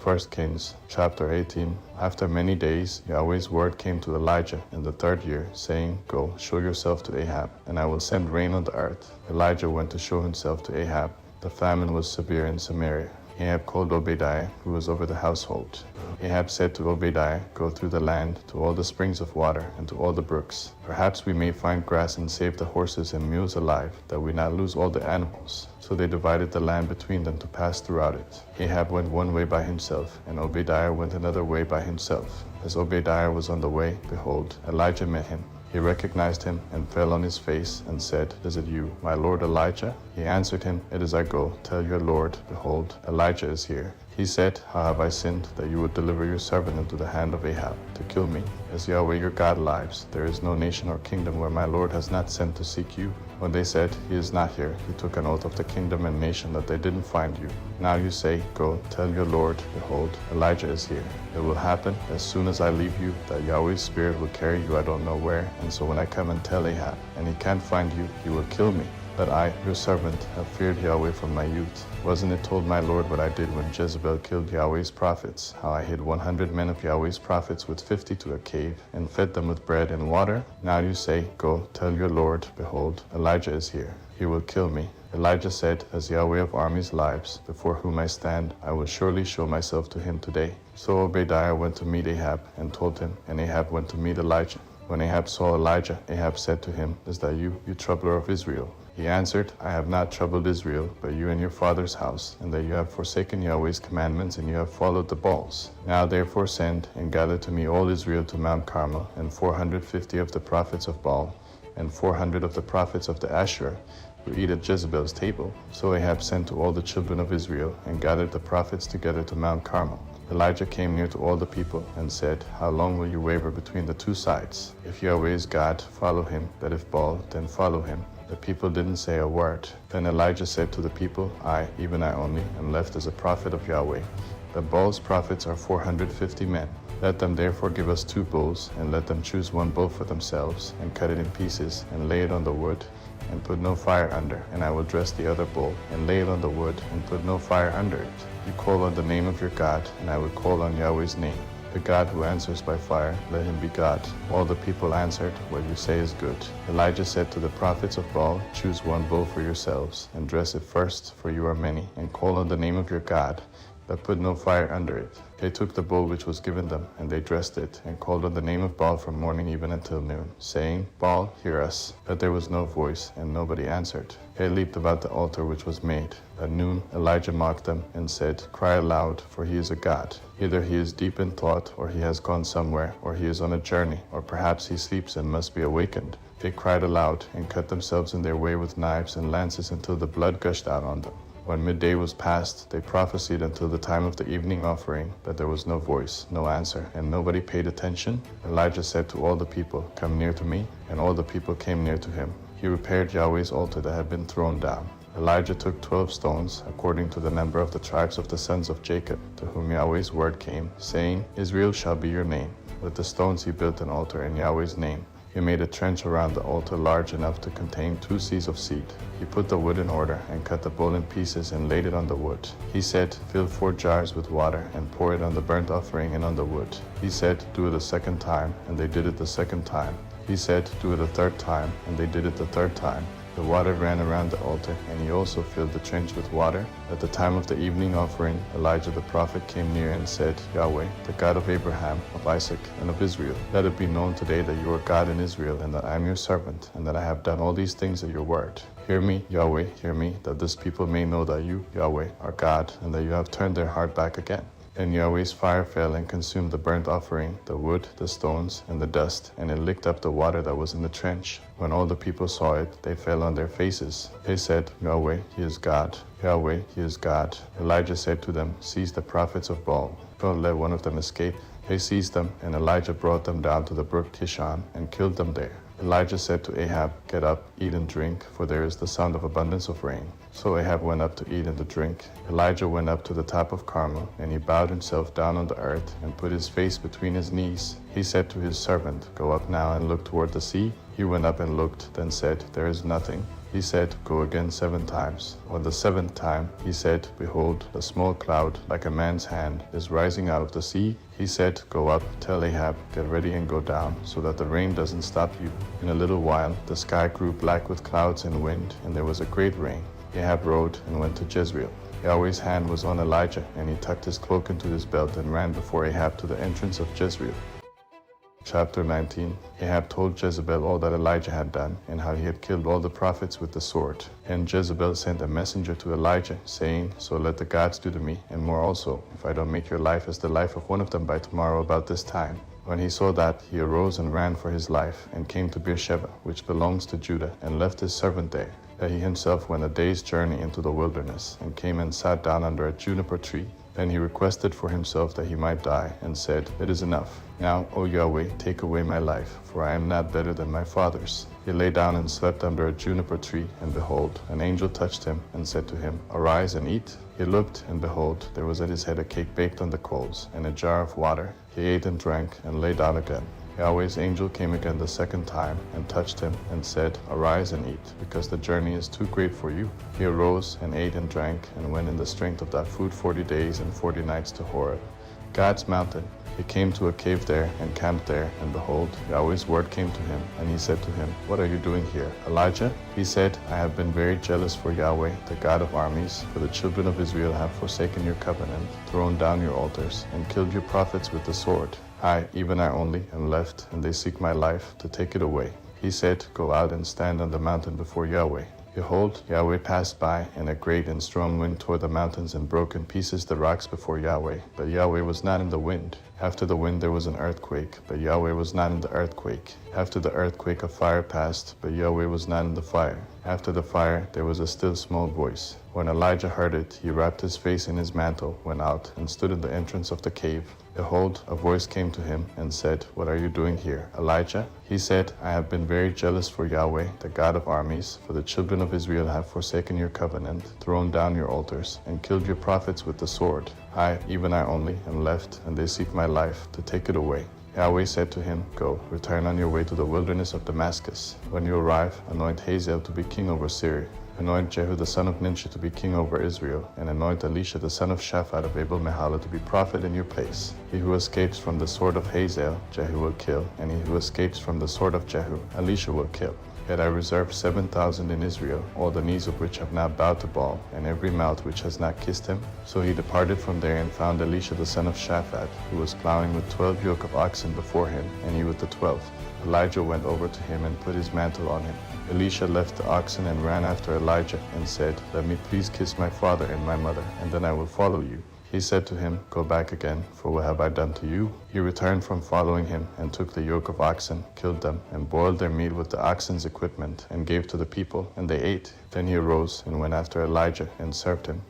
1 Kings chapter 18. After many days, Yahweh's word came to Elijah in the 3rd year, saying, Go, show yourself to Ahab, and I will send rain on the earth. Elijah went to show himself to Ahab. The famine was severe in Samaria. Ahab called Obadiah, who was over the household. Ahab said to Obadiah, Go through the land to all the springs of water and to all the brooks. Perhaps we may find grass and save the horses and mules alive, that we not lose all the animals. So they divided the land between them to pass throughout it. Ahab went one way by himself, and Obadiah went another way by himself. As Obadiah was on the way, behold, Elijah met him. He recognized him and fell on his face and said, Is it you, my lord Elijah? He answered him, It is I. Go, tell your lord, behold, Elijah is here. He said, How have I sinned, that you would deliver your servant into the hand of Ahab, to kill me? As Yahweh your God lives, there is no nation or kingdom where my lord has not sent to seek you. When they said, He is not here, he took an oath of the kingdom and nation that they didn't find you. Now you say, Go, tell your lord, behold, Elijah is here. It will happen, as soon as I leave you, that Yahweh's spirit will carry you I don't know where, and so when I come and tell Ahab, and he can't find you, he will kill me. But I, your servant, have feared Yahweh from my youth. Wasn't it told my Lord what I did when Jezebel killed Yahweh's prophets, how I hid 100 men of Yahweh's prophets with 50 to a cave, and fed them with bread and water? Now you say, Go, tell your Lord, behold, Elijah is here. He will kill me. Elijah said, As Yahweh of armies lives, before whom I stand, I will surely show myself to him today. So Obadiah went to meet Ahab, and told him, and Ahab went to meet Elijah. When Ahab saw Elijah, Ahab said to him, Is that you, you troubler of Israel? He answered, I have not troubled Israel, but you and your father's house, and that you have forsaken Yahweh's commandments, and you have followed the Baals. Now therefore send, and gather to me all Israel to Mount Carmel, and 450 of the prophets of Baal, and 400 of the prophets of the Asherah, who eat at Jezebel's table. So Ahab sent to all the children of Israel, and gathered the prophets together to Mount Carmel. Elijah came near to all the people, and said, How long will you waver between the two sides? If Yahweh is God, follow him, but if Baal, then follow him. The people didn't say a word. Then Elijah said to the people, I, even I only, am left as a prophet of Yahweh. The Baal's prophets are 450 men. Let them therefore give us 2 bulls, and let them choose 1 bull for themselves, and cut it in pieces, and lay it on the wood, and put no fire under. And I will dress the other bull, and lay it on the wood, and put no fire under it. You call on the name of your God, and I will call on Yahweh's name. The God who answers by fire, let him be God. All the people answered, What you say is good. Elijah said to the prophets of Baal, Choose 1 bull for yourselves, and dress it first, for you are many, and call on the name of your God, but put no fire under it. They took the bull which was given them, and they dressed it, and called on the name of Baal from morning even until noon, saying, Baal, hear us. But there was no voice, and nobody answered. They leaped about the altar which was made. At noon Elijah mocked them, and said, Cry aloud, for he is a god. Either he is deep in thought, or he has gone somewhere, or he is on a journey, or perhaps he sleeps and must be awakened. They cried aloud, and cut themselves in their way with knives and lances until the blood gushed out on them. When midday was past, they prophesied until the time of the evening offering, but there was no voice, no answer, and nobody paid attention. Elijah said to all the people, Come near to me, and all the people came near to him. He repaired Yahweh's altar that had been thrown down. Elijah took 12 stones, according to the number of the tribes of the sons of Jacob, to whom Yahweh's word came, saying, Israel shall be your name. With the stones he built an altar in Yahweh's name. He made a trench around the altar large enough to contain 2 seahs of seed. He put the wood in order, and cut the bull in pieces, and laid it on the wood. He said, Fill 4 jars with water, and pour it on the burnt offering and on the wood. He said, Do it a 2nd time, and they did it the 2nd time. He said, Do it a 3rd time, and they did it the 3rd time. The water ran around the altar, and he also filled the trench with water. At the time of the evening offering, Elijah the prophet came near and said, Yahweh, the God of Abraham, of Isaac, and of Israel, let it be known today that you are God in Israel, and that I am your servant, and that I have done all these things at your word. Hear me, Yahweh, hear me, that this people may know that you, Yahweh, are God, and that you have turned their heart back again. And Yahweh's fire fell and consumed the burnt offering, the wood, the stones, and the dust, and it licked up the water that was in the trench. When all the people saw it, they fell on their faces. They said, Yahweh, he is God. Yahweh, he is God. Elijah said to them, Seize the prophets of Baal. Don't let one of them escape. They seized them, and Elijah brought them down to the brook Kishon, and killed them there. Elijah said to Ahab, Get up, eat and drink, for there is the sound of abundance of rain. So Ahab went up to eat and to drink. Elijah went up to the top of Carmel, and he bowed himself down on the earth, and put his face between his knees. He said to his servant, Go up now and look toward the sea. He went up and looked, then said, There is nothing. He said, Go again 7 times. On the 7th time, he said, Behold, a small cloud, like a man's hand, is rising out of the sea. He said, Go up, tell Ahab, get ready and go down, so that the rain doesn't stop you. In a little while, the sky grew black with clouds and wind, and there was a great rain. Ahab rode and went to Jezreel. Yahweh's hand was on Elijah, and he tucked his cloak into his belt and ran before Ahab to the entrance of Jezreel. Chapter 19. Ahab told Jezebel all that Elijah had done, and how he had killed all the prophets with the sword. And Jezebel sent a messenger to Elijah, saying, So let the gods do to me, and more also, if I don't make your life as the life of one of them by tomorrow about this time. When he saw that, he arose and ran for his life, and came to Beersheba, which belongs to Judah, and left his servant there. That he himself went a day's journey into the wilderness, and came and sat down under a juniper tree. Then he requested for himself that he might die, and said, It is enough. Now, O Yahweh, take away my life, for I am not better than my fathers. He lay down and slept under a juniper tree, and behold, an angel touched him, and said to him, Arise and eat. He looked, and behold, there was at his head a cake baked on the coals, and a jar of water. He ate and drank, and lay down again. Yahweh's angel came again the 2nd time, and touched him, and said, Arise and eat, because the journey is too great for you. He arose, and ate and drank, and went in the strength of that food 40 days and 40 nights to Horeb, God's mountain. He came to a cave there, and camped there, and behold, Yahweh's word came to him, and he said to him, What are you doing here, Elijah? He said, I have been very jealous for Yahweh, the God of armies, for the children of Israel have forsaken your covenant, thrown down your altars, and killed your prophets with the sword. I, even I only, am left, and they seek my life, to take it away. He said, Go out and stand on the mountain before Yahweh. Behold, Yahweh passed by, and a great and strong wind tore the mountains and broke in pieces the rocks before Yahweh. But Yahweh was not in the wind. After the wind there was an earthquake, but Yahweh was not in the earthquake. After the earthquake a fire passed, but Yahweh was not in the fire. After the fire there was a still small voice. When Elijah heard it, he wrapped his face in his mantle, went out, and stood in the entrance of the cave. Behold, a voice came to him, and said, What are you doing here, Elijah? He said, I have been very jealous for Yahweh, the God of armies, for the children of Israel have forsaken your covenant, thrown down your altars, and killed your prophets with the sword. I, even I only, am left, and they seek my life, to take it away. Yahweh said to him, Go, return on your way to the wilderness of Damascus. When you arrive, anoint Hazael to be king over Syria. Anoint Jehu the son of Nimshi to be king over Israel, and anoint Elisha the son of Shaphat of Abel-Meholah to be prophet in your place. He who escapes from the sword of Hazael, Jehu will kill, and he who escapes from the sword of Jehu, Elisha will kill. Yet I reserved 7,000 in Israel, all the knees of which have not bowed to Baal, and every mouth which has not kissed him. So he departed from there and found Elisha the son of Shaphat, who was plowing with 12 yoke of oxen before him, and he with the 12th. Elijah went over to him and put his mantle on him. Elisha left the oxen and ran after Elijah, and said, Let me please kiss my father and my mother, and then I will follow you. He said to him, Go back again, for what have I done to you? He returned from following him, and took the yoke of oxen, killed them, and boiled their meat with the oxen's equipment, and gave to the people, and they ate. Then he arose and went after Elijah, and served him.